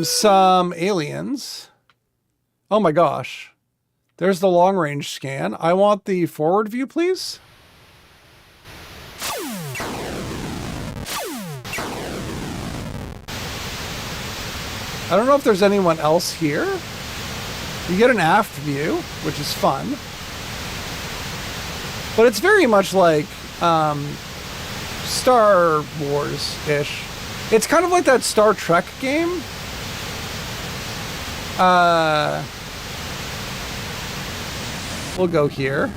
some aliens. Oh my gosh. There's the long range scan. I want the forward view, please. I don't know if there's anyone else here. You get an aft view, which is fun. But it's very much like Star Wars-ish. It's kind of like that Star Trek game. We'll go here.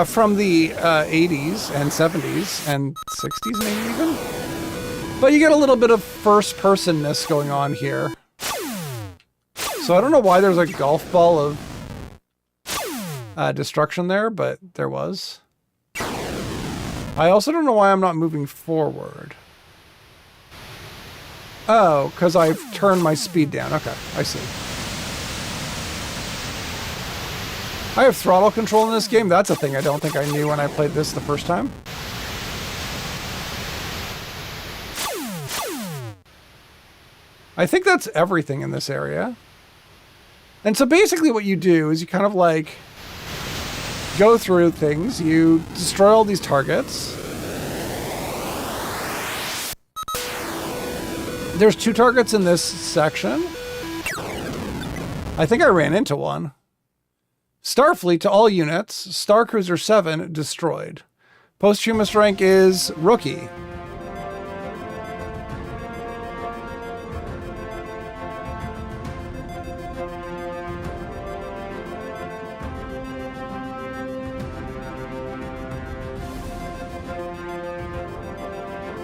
From the 80s and 70s and 60s maybe even. But you get a little bit of first-personness going on here. So I don't know why there's a golf ball of destruction there, but there was. I also don't know why I'm not moving forward. Oh, because I've turned my speed down. Okay, I see. I have throttle control in this game. That's a thing I don't think I knew when I played this the first time. I think that's everything in this area. And so basically what you do is you kind of like go through things, you destroy all these targets. There's 2 targets in this section. I think I ran into one. Starfleet to all units, Star Cruiser 7 destroyed. Posthumous rank is Rookie.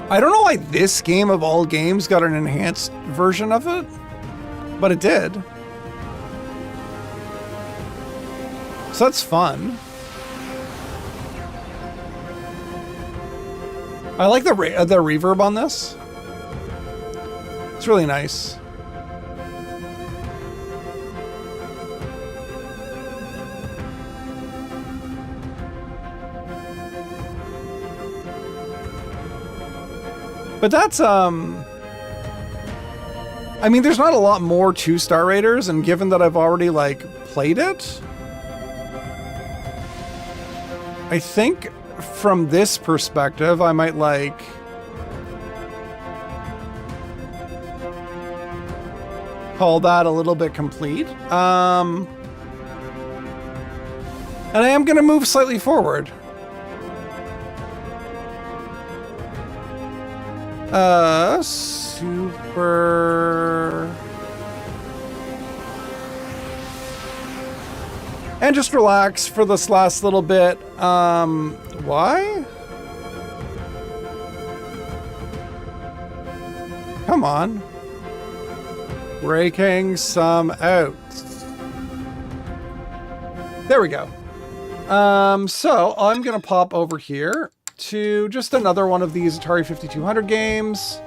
I don't know why this game of all games got an enhanced version of it, but it did. So that's fun. I like the reverb on this. It's really nice. But that's, I mean, there's not a lot more to Star Raiders, and given that I've already, like, played it, I think from this perspective, I might, like, call that a little bit complete. And I am going to move slightly forward. Super... And just relax for this last little bit. Why? Come on. Breaking some out. There we go. So I'm gonna pop over here to just another one of these Atari 5200 games,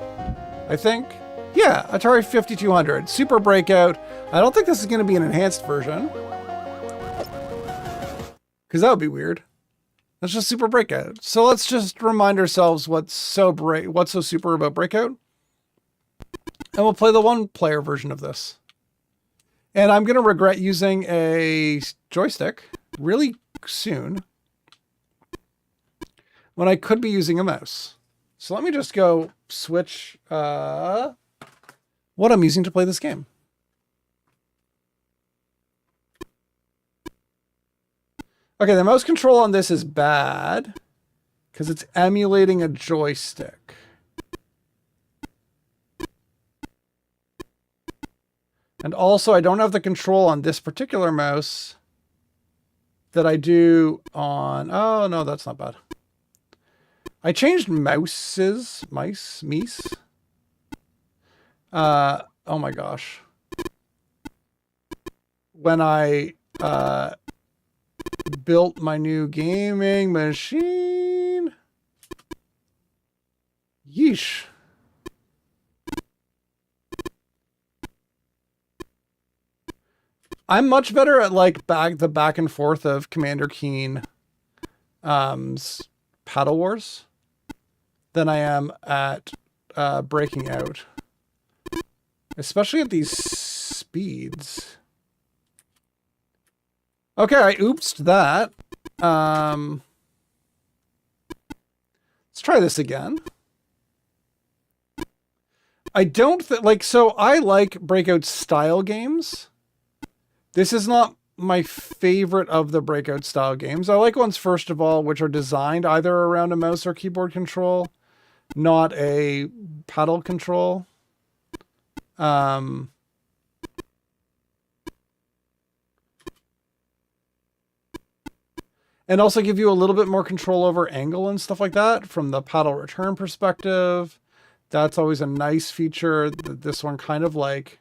I think. Yeah, Atari 5200, Super Breakout. I don't think this is going to be an enhanced version, because that would be weird. That's just Super Breakout. So let's just remind ourselves what's so super about Breakout, and we'll play the one-player version of this. And I'm going to regret using a joystick really soon, when I could be using a mouse. So let me just go switch what I'm using to play this game. Okay, the mouse control on this is bad because it's emulating a joystick. And also I don't have the control on this particular mouse that I do on... Oh, no, that's not bad. I changed mice. Oh my gosh. When I built my new gaming machine. Yeesh. I'm much better at like the back and forth of Commander Keen Paddle Wars than I am at breaking out. Especially at these speeds. Okay, I oopsed that. Let's try this again. I don't so I like Breakout style games. This is not my favorite of the Breakout style games. I like ones, first of all, which are designed either around a mouse or keyboard control, not a paddle control. And also give you a little bit more control over angle and stuff like that from the paddle return perspective. That's always a nice feature. This one kind of like...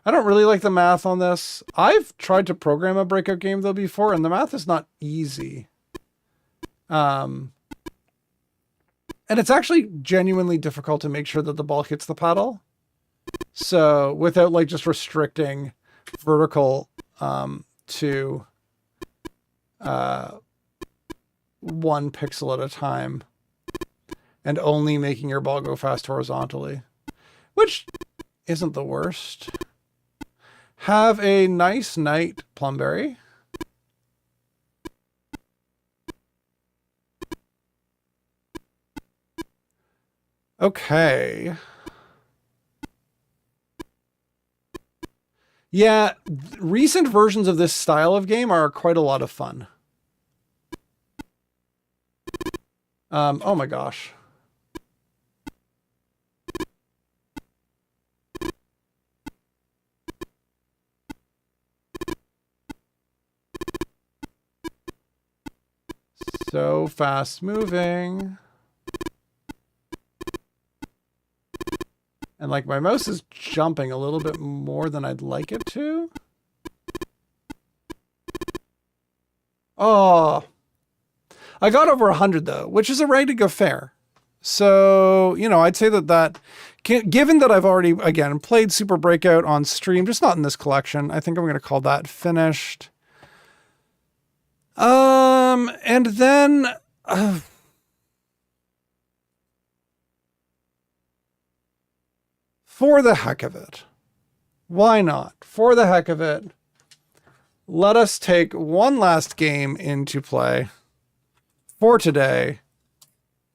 I don't really like the math on this. I've tried to program a Breakout game though before, and the math is not easy. And it's actually genuinely difficult to make sure that the ball hits the paddle. So without like just restricting vertical to 1 pixel at a time and only making your ball go fast horizontally, which isn't the worst. Have a nice night, Plumberry. Okay. Yeah, recent versions of this style of game are quite a lot of fun. Oh my gosh. So fast moving. like my mouse is jumping a little bit more than I'd like it to. Oh, I got over 100 though, which is a rating of fair. So, you know, I'd say that given that I've already, again, played Super Breakout on stream, just not in this collection, I think I'm going to call that finished. And then, for the heck of it, why not? For the heck of it, let us take one last game into play for today.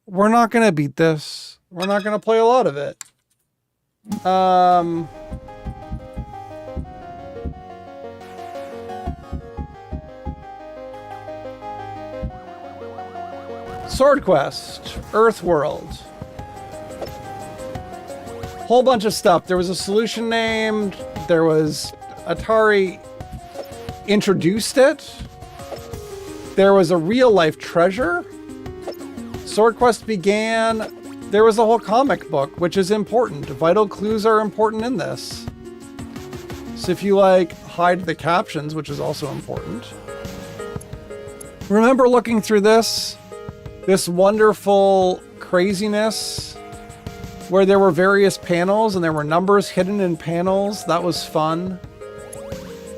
We're not going to beat this. We're not going to play a lot of it. Sword Quest, Earthworld. Whole bunch of stuff. There was a solution named, there was Atari introduced it. There was a real life treasure. Sword Quest began. There was a whole comic book, which is important. Vital clues are important in this. So if you like, hide the captions, which is also important. Remember looking through this wonderful craziness where there were various panels and there were numbers hidden in panels. That was fun.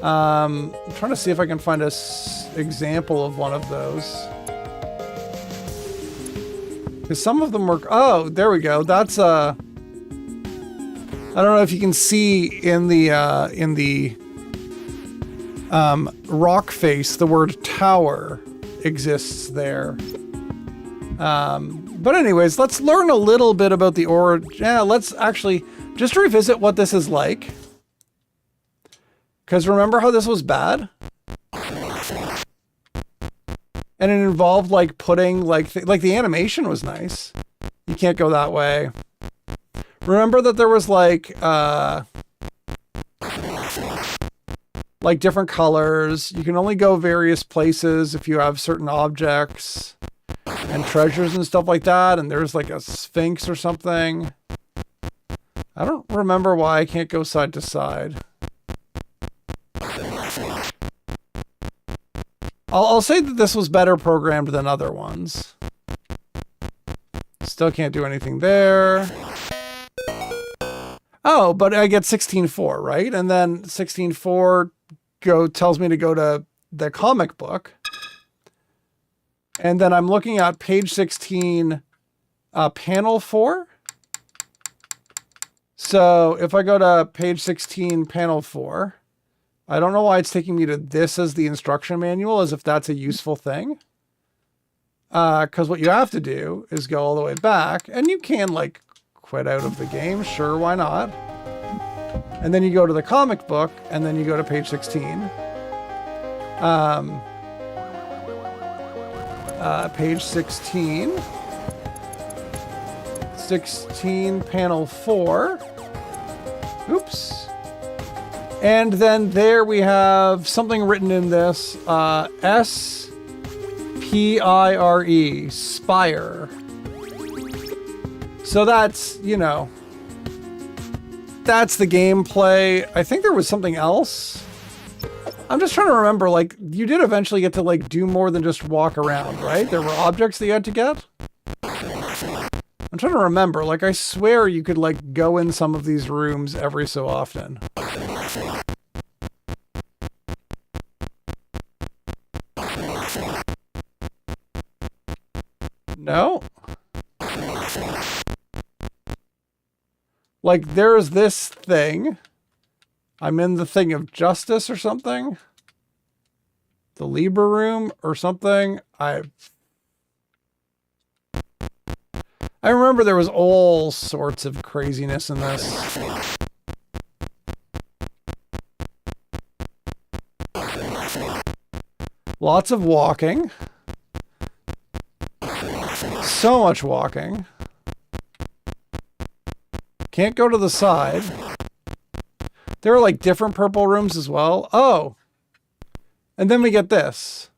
I'm trying to see if I can find an example of one of those. Because some of them were... Oh, there we go. That's I don't know if you can see in the rock face, the word tower exists there. But anyways, let's learn a little bit about the origin. Yeah, let's actually just revisit what this is like. Because remember how this was bad? And it involved like putting like the animation was nice. You can't go that way. Remember that there was like different colors. You can only go various places if you have certain objects and treasures and stuff like that. And there's like a sphinx or something. I don't remember why I can't go side to side. I'll say that this was better programmed than other ones. Still can't do anything there. Oh, but I get 16.4, right? And then 16.4 tells me to go to the comic book. And then I'm looking at page 16, panel 4. So if I go to page 16, panel 4, I don't know why it's taking me to this as the instruction manual, as if that's a useful thing. Because what you have to do is go all the way back, and you can like quit out of the game. Sure, why not? And then you go to the comic book, and then you go to page 16. Page 16. 16, panel 4. Oops. And then there we have something written in this, S-P-I-R-E, Spire. So that's, you know, that's the gameplay. I think there was something else. I'm just trying to remember, like, you did eventually get to, like, do more than just walk around, right? There were objects that you had to get? I'm trying to remember, like, I swear you could, like, go in some of these rooms every so often. No? Like, there's this thing. I'm in the thing of justice or something. The Libra room or something. I remember there was all sorts of craziness in this. Lots of walking. So much walking. Can't go to the side. There are like different purple rooms as well. Oh. And then we get this,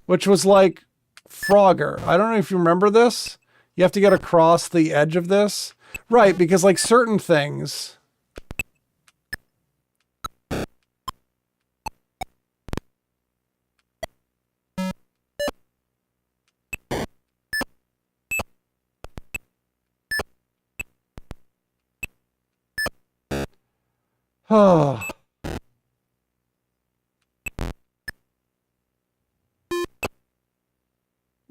which was like Frogger. I don't know if you remember this. You have to get across the edge of this. Right, because like certain things. Oh.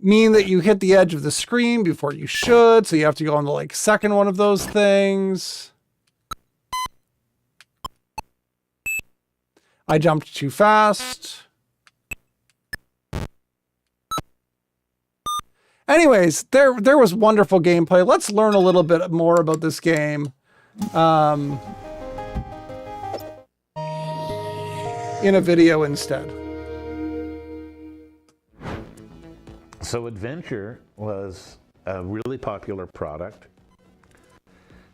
Mean that you hit the edge of the screen before you should, so you have to go on the like second one of those things. I jumped too fast. Anyways, there was wonderful gameplay. Let's learn a little bit more about this game. In a video instead. So Adventure was a really popular product,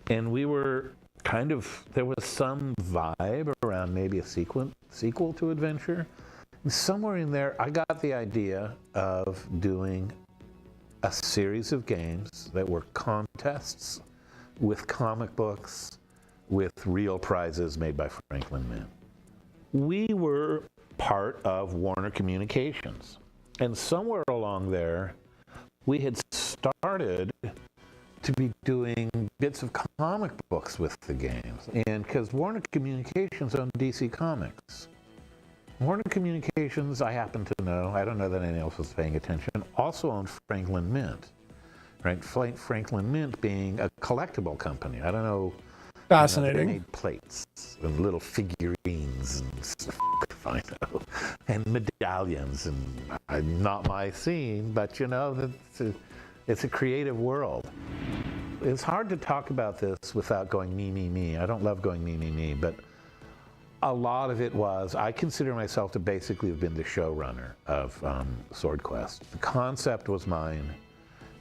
and we were kind of, there was some vibe around maybe a sequel to Adventure. And somewhere in there, I got the idea of doing a series of games that were contests with comic books, with real prizes made by Franklin Mint. We were part of Warner Communications. And somewhere along there, we had started to be doing bits of comic books with the games. And because Warner Communications owned DC Comics. Warner Communications, I happen to know, I don't know that anyone else was paying attention, also owned Franklin Mint. Right? Franklin Mint being a collectible company. I don't know. Fascinating. They made plates and little figurines and stuff, I know, and medallions, and not my scene, but you know, it's a creative world. It's hard to talk about this without going me, me, me. I don't love going me, me, me, but a lot of it was, I consider myself to basically have been the showrunner of Sword Quest. The concept was mine.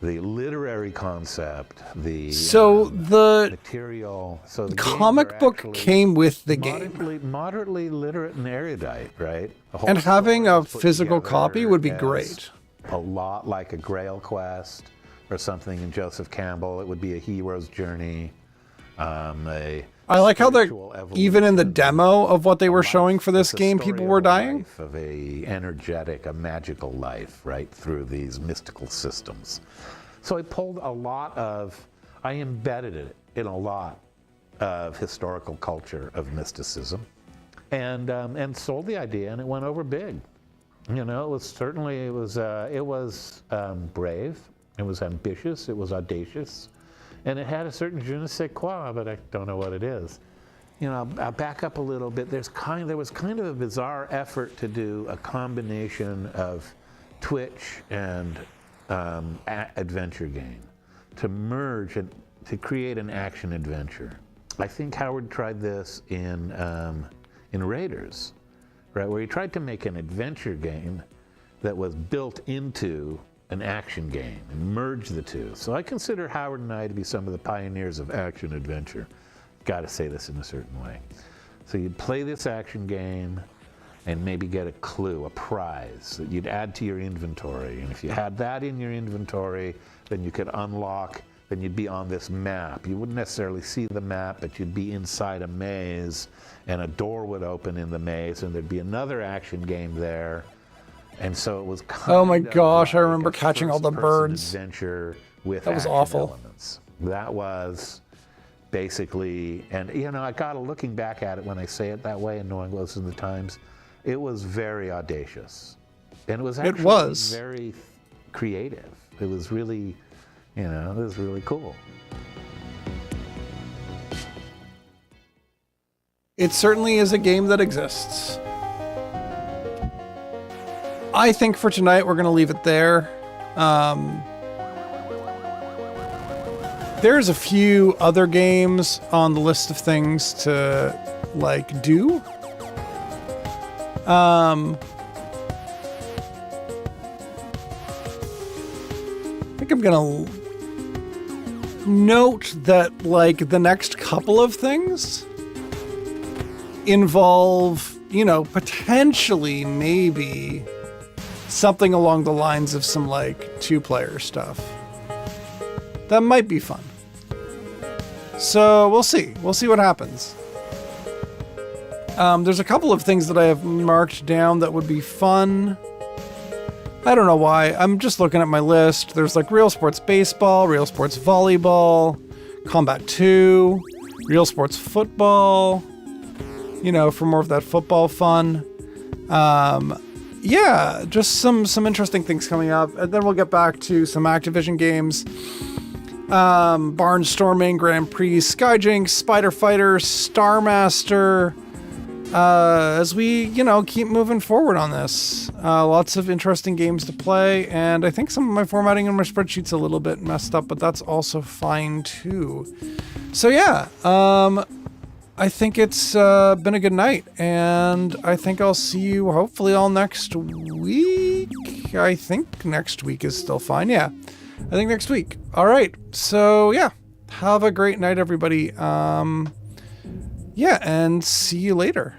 The literary concept, the material. So the comic book came with the game. Moderately literate and erudite, right? And having a physical copy would be great. A lot like a Grail Quest or something in Joseph Campbell. It would be a hero's journey. I like how they're, even in the demo of what they were showing for this game, people were dying. Of a energetic, a magical life, right, through these mystical systems. So I pulled a lot of, I embedded it in a lot of historical culture of mysticism, and sold the idea, and it went over big. You know, it was certainly, it was brave, it was ambitious, it was audacious. And it had a certain je ne sais quoi, but I don't know what it is. You know, I'll back up a little bit. There was kind of a bizarre effort to do a combination of Twitch and adventure game, to merge and to create an action adventure. I think Howard tried this in Raiders, right, where he tried to make an adventure game that was built into an action game and merge the two. So I consider Howard and I to be some of the pioneers of action adventure. Got to say this in a certain way. So you'd play this action game and maybe get a clue, a prize that you'd add to your inventory. And if you had that in your inventory, then you could unlock, then you'd be on this map. You wouldn't necessarily see the map, but you'd be inside a maze, and a door would open in the maze, and there'd be another action game there. And so it was kind oh my gosh, like I remember catching all the birds. Adventure with that was awful. Elements. That was basically, and you know, I got looking back at it when I say it that way and knowing those in the times, it was very audacious. And it was actually very creative. It was really, you know, it was really cool. It certainly is a game that exists. I think for tonight we're going to leave it there. There's a few other games on the list of things to like do. I think I'm going to note that like the next couple of things involve, you know, potentially maybe something along the lines of some like 2-player stuff. That might be fun. So we'll see. We'll see what happens. There's a couple of things that I have marked down that would be fun. I don't know why. I'm just looking at my list. There's like Real Sports Baseball, Real Sports Volleyball, Combat 2, Real Sports Football, you know, for more of that football fun. Yeah, just some interesting things coming up. And then we'll get back to some Activision games. Barnstorming, Grand Prix, Skyjinx, Spider Fighter, Star Master. As we, you know, keep moving forward on this. Lots of interesting games to play, and I think some of my formatting in my spreadsheet's a little bit messed up, but that's also fine too. So yeah, I think it's been a good night, and I think I'll see you hopefully all next week. I think next week is still fine. Yeah, I think next week. All right. So yeah, have a great night, everybody. Yeah, and see you later.